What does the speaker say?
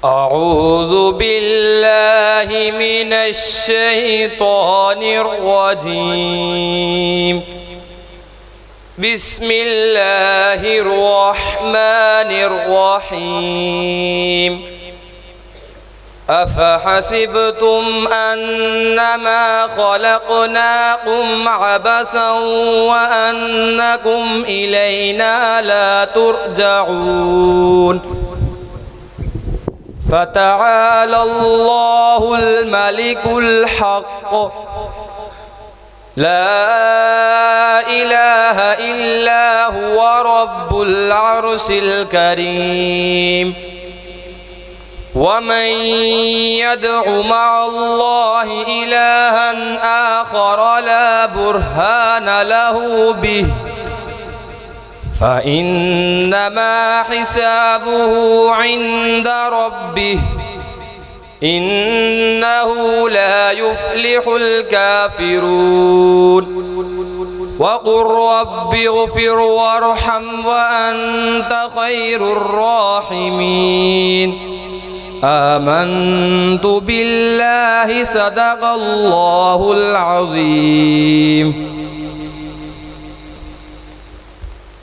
أعوذ بالله من الشيطان الرجيم. بسم الله الرحمن الرحيم. أفحسبتم أنما خلقناكم عبثا وأنكم إلينا لا ترجعون. فتعالى الله الملك الحق لا إله إلا هو رب العرش الكريم. ومن يدع مع الله إلها آخر لا برهان له به فإنما حسابه عند ربه إنه لا يفلح الكافرون. وقل رب اغفر وارحم وأنت خير الراحمين. آمنت بالله صدق الله العظيم.